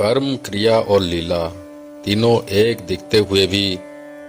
कर्म, क्रिया और लीला तीनों एक दिखते हुए भी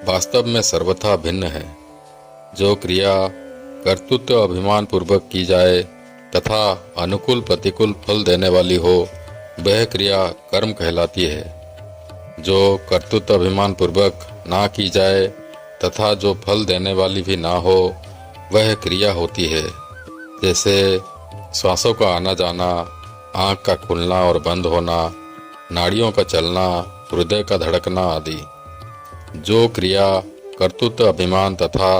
वास्तव में सर्वथा भिन्न है। जो क्रिया कर्तृत्व अभिमान पूर्वक की जाए तथा अनुकूल प्रतिकूल फल देने वाली हो, वह क्रिया कर्म कहलाती है। जो कर्तृत्व अभिमान पूर्वक ना की जाए तथा जो फल देने वाली भी ना हो, वह क्रिया होती है। जैसे श्वासों का आना जाना, आँख का खुलना और बंद होना, नाड़ियों का चलना, हृदय का धड़कना आदि। जो क्रिया कर्तृत्व अभिमान तथा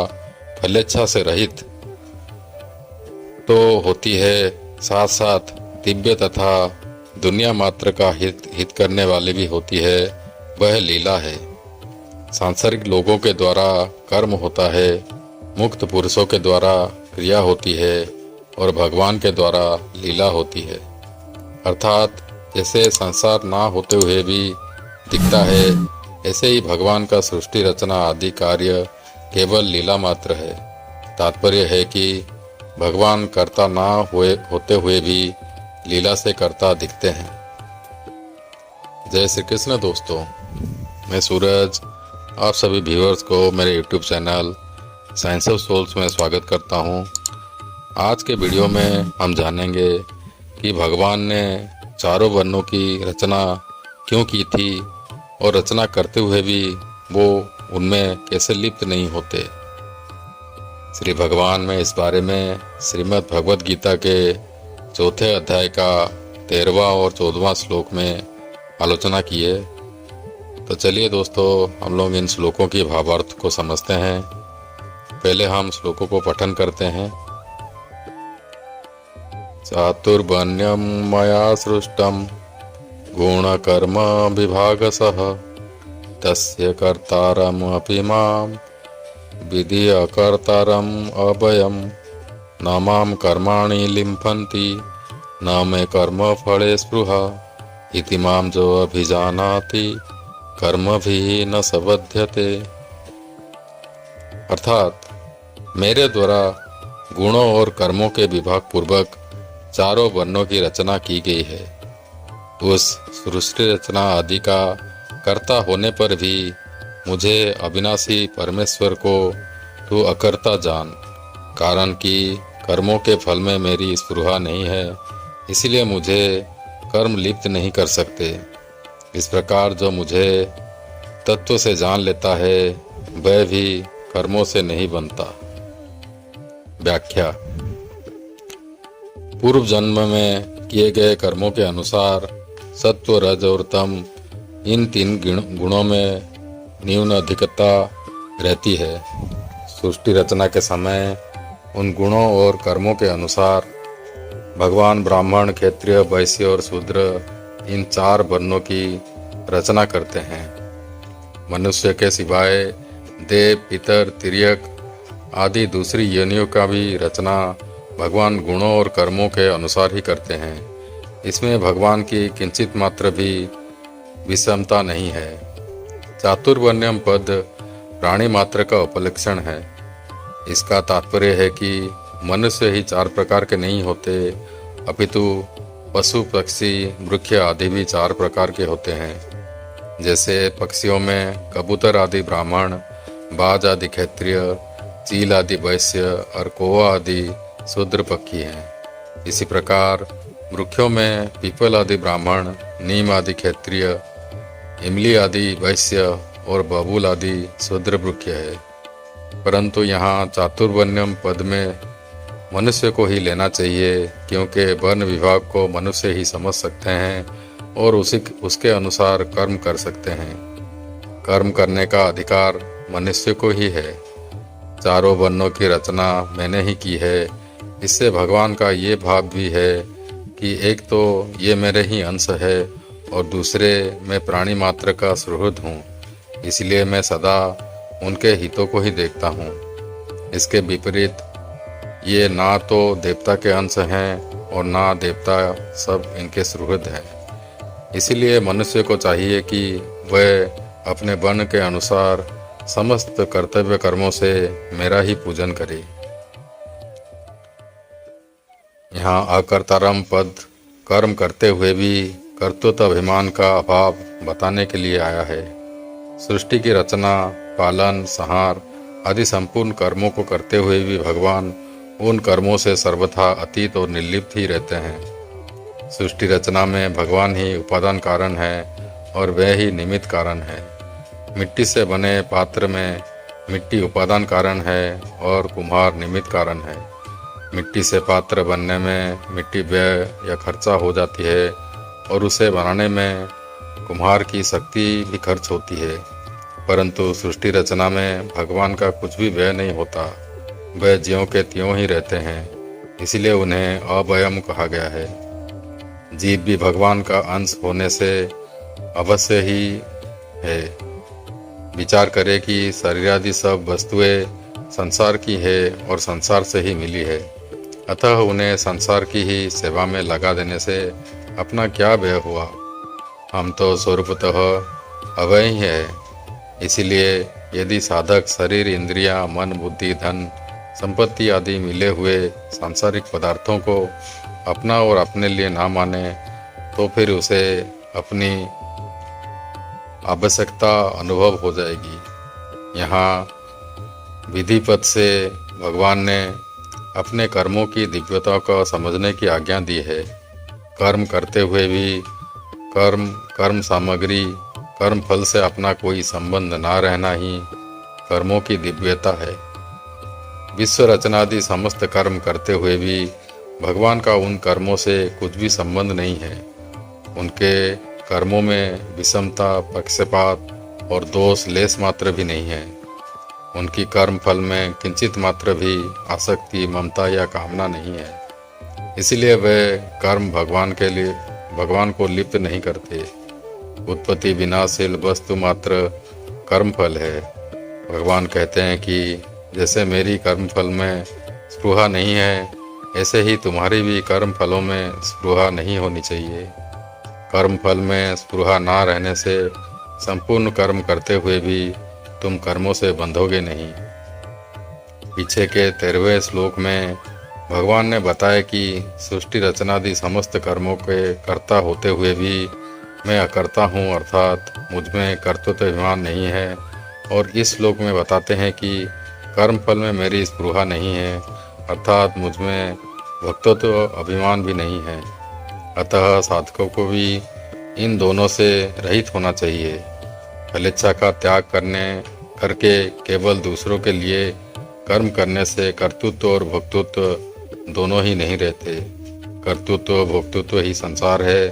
फलेच्छा से रहित तो होती है, साथ साथ दिव्य तथा दुनिया मात्र का हित करने वाली भी होती है, वह लीला है। सांसारिक लोगों के द्वारा कर्म होता है, मुक्त पुरुषों के द्वारा क्रिया होती है और भगवान के द्वारा लीला होती है। अर्थात जैसे संसार ना होते हुए भी दिखता है, ऐसे ही भगवान का सृष्टि रचना आदि कार्य केवल लीला मात्र है। तात्पर्य है कि भगवान कर्ता ना होते हुए भी लीला से कर्ता दिखते हैं। जय श्री कृष्ण दोस्तों, मैं सूरज आप सभी व्यूअर्स को मेरे YouTube channel science of souls में स्वागत करता हूं। आज के वीडियो में हम जानेंगे कि भगवान ने चारों वर्णों की रचना क्यों की थी और रचना करते हुए भी वो उनमें कैसे लिप्त नहीं होते। श्री भगवान में इस बारे में श्रीमद् भगवद गीता के चौथे अध्याय का 13वां और 14वां श्लोक में आलोचना की है। तो चलिए दोस्तों, हम लोग इन श्लोकों की भावार्थ को समझते हैं। पहले हम श्लोकों को पठन करते हैं। चातुर्वर्ण्यं मया सृष्टं गुणकर्म विभागशः तस्य कर्तारम् अपि मां विधि अकर्तारम् अभयम् न मां कर्माणि लिम्फन्ति न मे कर्म फले स्पृहा इति मां जो अभिजानाति कर्मभिः न सबध्यते। अर्थात मेरे द्वारा गुणों और कर्मों के विभाग पूर्वक चारों वर्णों की रचना की गई है। उस सृष्टि रचना आदि का कर्ता होने पर भी मुझे अविनाशी परमेश्वर को तू अकर्ता जान। कारण कि कर्मों के फल में मेरी स्पृहा नहीं है, इसलिए मुझे कर्म लिप्त नहीं कर सकते। इस प्रकार जो मुझे तत्व से जान लेता है, वह भी कर्मों से नहीं बनता। व्याख्या। पूर्व जन्म में किए गए कर्मों के अनुसार सत्व, रज और तम इन तीन गुणों में न्यून अधिकता रहती है। सृष्टि रचना के समय उन गुणों और कर्मों के अनुसार भगवान ब्राह्मण, क्षत्रिय, वैश्य और शूद्र इन चार वर्णों की रचना करते हैं। मनुष्य के सिवाय देव, पितर, तिर्यक आदि दूसरी योनियों का भी रचना भगवान गुणों और कर्मों के अनुसार ही करते हैं। इसमें भगवान की किंचित मात्र भी विषमता नहीं है। चातुर्वर्ण्यम पद प्राणी मात्र का उपलक्षण है। इसका तात्पर्य है कि मनुष्य ही चार प्रकार के नहीं होते, अपितु पशु, पक्षी, वृक्ष आदि भी चार प्रकार के होते हैं। जैसे पक्षियों में कबूतर आदि ब्राह्मण, बाज आदि क्षत्रिय, चील आदि वैश्य और कौवा आदि शूद्र पक्षी हैं। इसी प्रकार वृक्षों में पीपल आदि ब्राह्मण, नीम आदि क्षत्रिय, इमली आदि वैश्य और बबूल आदि शूद्र वृक्ष है। परंतु यहाँ चातुर्वर्ण्यम पद में मनुष्य को ही लेना चाहिए, क्योंकि वर्ण विभाग को मनुष्य ही समझ सकते हैं और उसके अनुसार कर्म कर सकते हैं। कर्म करने का अधिकार मनुष्य को ही है। चारों वर्णों की रचना मैंने ही की है। इससे भगवान का ये भाव भी है कि एक तो ये मेरे ही अंश है और दूसरे मैं प्राणी मात्र का सुहृद हूँ, इसलिए मैं सदा उनके हितों को ही देखता हूँ। इसके विपरीत ये ना तो देवता के अंश हैं और ना देवता सब इनके सुहृद हैं। इसीलिए मनुष्य को चाहिए कि वह अपने वर्ण के अनुसार समस्त कर्तव्य कर्मों से मेरा ही पूजन करे। यहाँ अकर्तारम पद कर्म करते हुए भी कर्तृत्व अभिमान का अभाव बताने के लिए आया है। सृष्टि की रचना, पालन, संहार आदि संपूर्ण कर्मों को करते हुए भी भगवान उन कर्मों से सर्वथा अतीत और निर्लिप्त ही रहते हैं। सृष्टि रचना में भगवान ही उपादान कारण है और वह ही निमित्त कारण है। मिट्टी से बने पात्र में मिट्टी उपादान कारण है और कुम्हार निमित्त कारण है। मिट्टी से पात्र बनने में मिट्टी व्यय या खर्चा हो जाती है और उसे बनाने में कुम्हार की शक्ति भी खर्च होती है, परंतु सृष्टि रचना में भगवान का कुछ भी व्यय नहीं होता। वह ज्यों के त्यों ही रहते हैं, इसलिए उन्हें अवयम कहा गया है। जीव भी भगवान का अंश होने से अवश्य ही है। विचार करें कि शरीरादि सब वस्तुएं संसार की है और संसार से ही मिली है, अतः उन्हें संसार की ही सेवा में लगा देने से अपना क्या व्यय हुआ। हम तो स्वरूपतः अव्यय ही है। इसीलिए यदि साधक शरीर, इंद्रियां, मन, बुद्धि, धन, संपत्ति आदि मिले हुए सांसारिक पदार्थों को अपना और अपने लिए ना माने तो फिर उसे अपनी आवश्यकता अनुभव हो जाएगी। यहाँ विधिपत से भगवान ने अपने कर्मों की दिव्यता को समझने की आज्ञा दी है। कर्म करते हुए भी कर्म सामग्री, कर्म फल से अपना कोई संबंध ना रहना ही कर्मों की दिव्यता है। विश्व रचनादि समस्त कर्म करते हुए भी भगवान का उन कर्मों से कुछ भी संबंध नहीं है। उनके कर्मों में विषमता, पक्षपात और दोष लेस मात्र भी नहीं है। उनकी कर्म फल में किंचित मात्र भी आसक्ति, ममता या कामना नहीं है। इसलिए वे कर्म भगवान को लिप्त नहीं करते। उत्पत्ति विनाशील वस्तु मात्र कर्म फल है। भगवान कहते हैं कि जैसे मेरी कर्म फल में स्पृहा नहीं है, ऐसे ही तुम्हारी भी कर्म फलों में स्पृहा नहीं होनी चाहिए। कर्म फल में स्पृहा ना रहने से संपूर्ण कर्म करते हुए भी तुम कर्मों से बंधोगे नहीं। पीछे के 13वें श्लोक में भगवान ने बताया कि सृष्टि रचनादि समस्त कर्मों के कर्ता होते हुए भी मैं अकर्ता हूँ, अर्थात मुझमें कर्तृत्व अभिमान नहीं है। और इस श्लोक में बताते हैं कि कर्म फल में मेरी स्पृहा नहीं है, अर्थात मुझमें भक्तत्व अभिमान भी नहीं है। अतः साधकों को भी इन दोनों से रहित होना चाहिए। फलेच्छा का त्याग करके केवल दूसरों के लिए कर्म करने से कर्तृत्व और भोक्तृत्व दोनों ही नहीं रहते। कर्तृत्व भोक्तृत्व ही संसार है,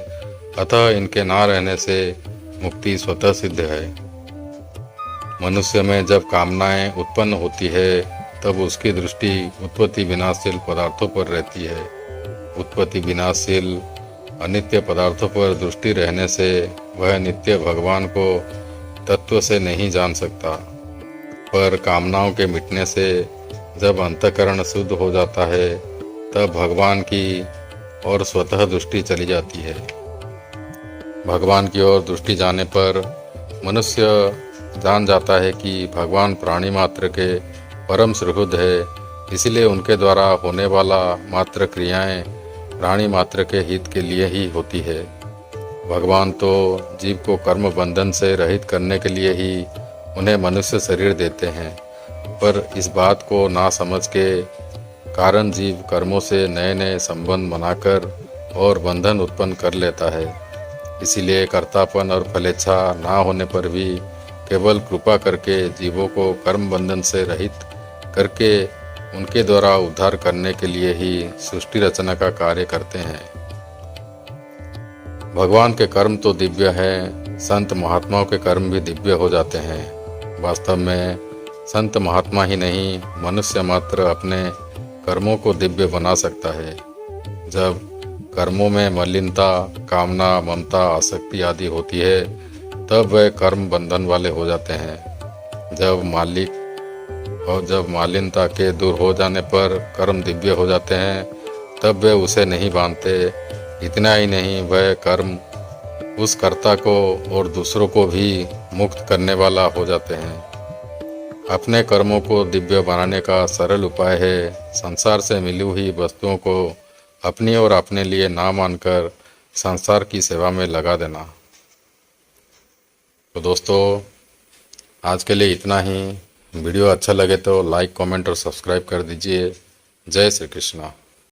अतः इनके ना रहने से मुक्ति स्वतः सिद्ध है। मनुष्य में जब कामनाएं उत्पन्न होती है तब उसकी दृष्टि उत्पत्ति विनाशील पदार्थों पर रहती है। उत्पत्ति विनाशील अनित्य पदार्थों पर दृष्टि रहने से वह नित्य भगवान को तत्व से नहीं जान सकता। पर कामनाओं के मिटने से जब अंतःकरण शुद्ध हो जाता है तब भगवान की ओर स्वतः दृष्टि चली जाती है। भगवान की ओर दृष्टि जाने पर मनुष्य जान जाता है कि भगवान प्राणी मात्र के परम सुहृद है, इसलिए उनके द्वारा होने वाला मात्र क्रियाएं प्राणी मात्र के हित के लिए ही होती है। भगवान तो जीव को कर्म बंधन से रहित करने के लिए ही उन्हें मनुष्य शरीर देते हैं, पर इस बात को ना समझ के कारण जीव कर्मों से नए नए संबंध बनाकर और बंधन उत्पन्न कर लेता है। इसीलिए कर्तापन और फलेच्छा ना होने पर भी केवल कृपा करके जीवों को कर्म बंधन से रहित करके उनके द्वारा उद्धार करने के लिए ही सृष्टि रचना का कार्य करते हैं। भगवान के कर्म तो दिव्य हैं, संत महात्माओं के कर्म भी दिव्य हो जाते हैं। वास्तव में संत महात्मा ही नहीं, मनुष्य मात्र अपने कर्मों को दिव्य बना सकता है। जब कर्मों में मलिनता, कामना, ममता, आसक्ति आदि होती है तब वह कर्म बंधन वाले हो जाते हैं। जब मालिनता के दूर हो जाने पर कर्म दिव्य हो जाते हैं तब वे उसे नहीं बांधते। इतना ही नहीं, वह कर्म उस कर्ता को और दूसरों को भी मुक्त करने वाला हो जाते हैं। अपने कर्मों को दिव्य बनाने का सरल उपाय है संसार से मिली हुई वस्तुओं को अपनी और अपने लिए ना मानकर संसार की सेवा में लगा देना। तो दोस्तों, आज के लिए इतना ही। वीडियो अच्छा लगे तो लाइक, कमेंट और सब्सक्राइब कर दीजिए। जय श्री कृष्णा।